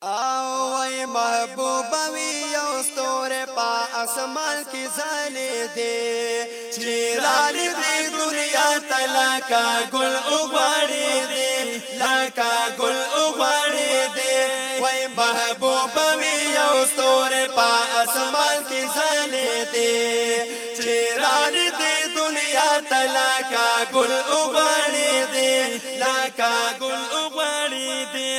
او وای محبوبه وی یو ستوره پا اسمان کی ځلې دی چې رالې دی دنیا ته لکه ګل وغوړې دی لکه ګل وغوړې دی وای محبوبه وی یو ستوره پا اسمان کی ځلې دی چې رالې دی دنیا ته لکه ګل وغوړې دی لکه ګل وغوړې دی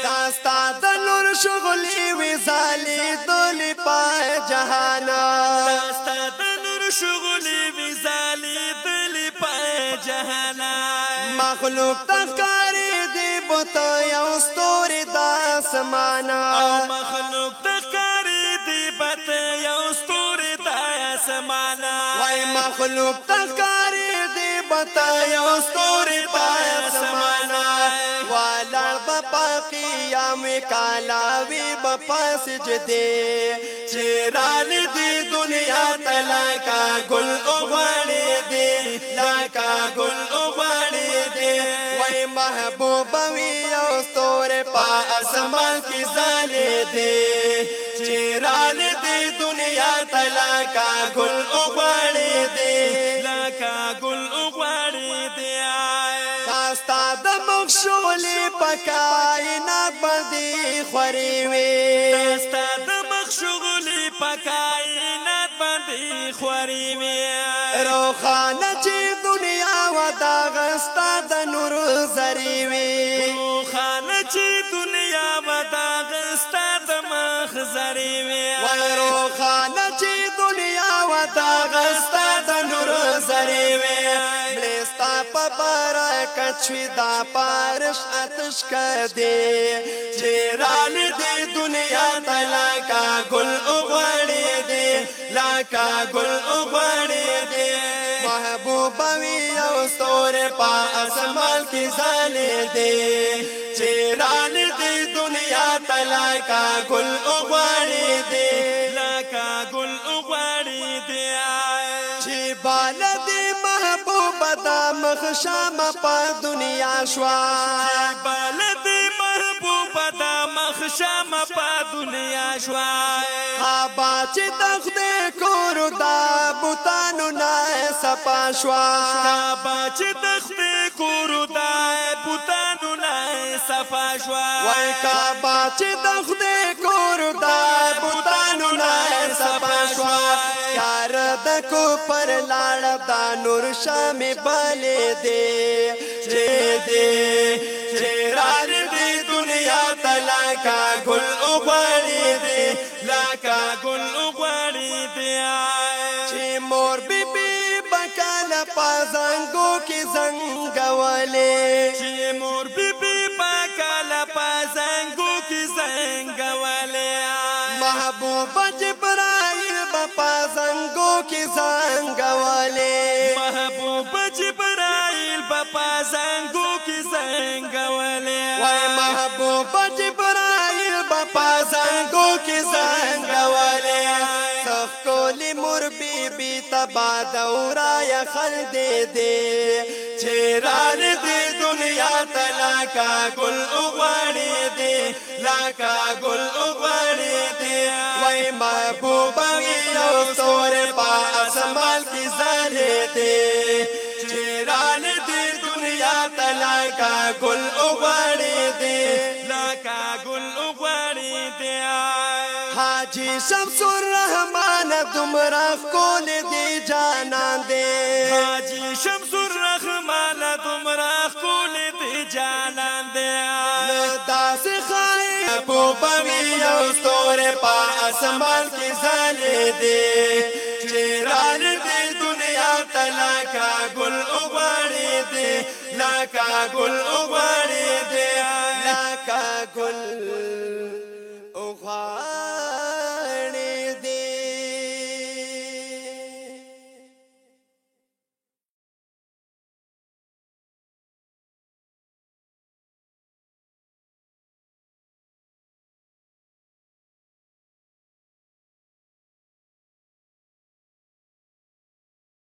داستا د نور شغلې وی زالې دلې پای جهانا داستا د نور شغلې وی زالې دلې پای جهانا مخلوق تخکاری دی بوت یو ستوري د اسمانا مخلوق تخکاری دی بوت یو ستوري د اسمانا وای مخلوق تخکاری دی بوت یو ستوري د اسمانا والر بپا قیام کالاوی بپا سجدے چیران دی دنیا تلاکا گل اغوڑی دی لاکا گل اغوڑی دی وی محبوبوی اوستور پا اسمان کی زالی دی چیران دی دنیا تلاکا گل اغوڑی دی لاکا گل اغوڑی دی داستا د مخشولی پکائنات باندې خوري وي داستا د مخشولی پکائنات باندې خوري وي روخانه چې دنیا ودا غستا د نور زری وي روخانه چې دنیا ودا غستا د مخ زری وي روخانه چې دنیا ودا غستا د نور زری وي ملستا په کچوی دا پارش اتش کدی چیران دی دنیا تا لاکا گل اغوڑی دی لاکا گل اغوڑی دی محبوبوی یو ستور پا اسمان کی زالی دی چیران دی دنیا تا لاکا گل اغوڑی دی لاکا گل اغوڑی دی چی بالدی محبوب دا مخشام پا دنیا شوا بالدی محبوب دا مخشام پا دنیا شوا آبا چی دخد کورو دا بوتانو نای سپا شوا آبا چی دخد کورو دا بوتانو نای سپا شوا وی کعبا چی دخد کورو دا بوتانو نای سپا شوا یار دکو پر لاړ دا نور شام بالې دی چیران دی دنیا تا لاکا گل اغوڑی دی لاکا گل اغوڑی دی چی مور بی بی بکال پا زنگو کی زنگوالی چی مور بی بی بکال پا زنگو کی زنگوالی محبوب جبرائیل بپا زنگو کی زنگوالی محبوب جبرائیل بپا زنگو کی زنگوالی وای محبوب جبرائیل بپا زنگو کی زنگوالی سخکولی مور بی بی تبا دورا یا خلد دی چیران دی دنیا تلاکا گل اغوڑی دی لاکا گل اغوڑی دی وای محبوبوی یو ستور پا اسمان کی زالی دی چیران دی دنیا تلاکا گل اغوڑی دی لاکا گل اغوڑی دی حاجی شمس الرحمن دمرخ کول دی جانان دی حاجی شمس الرحمن دمرخ کول دی جانان دی داس خای محبوبوی یو ستور پا اسمان کی زالی دی چیران دی دنیا تلاکا گل اغوڑی دی لاکا گل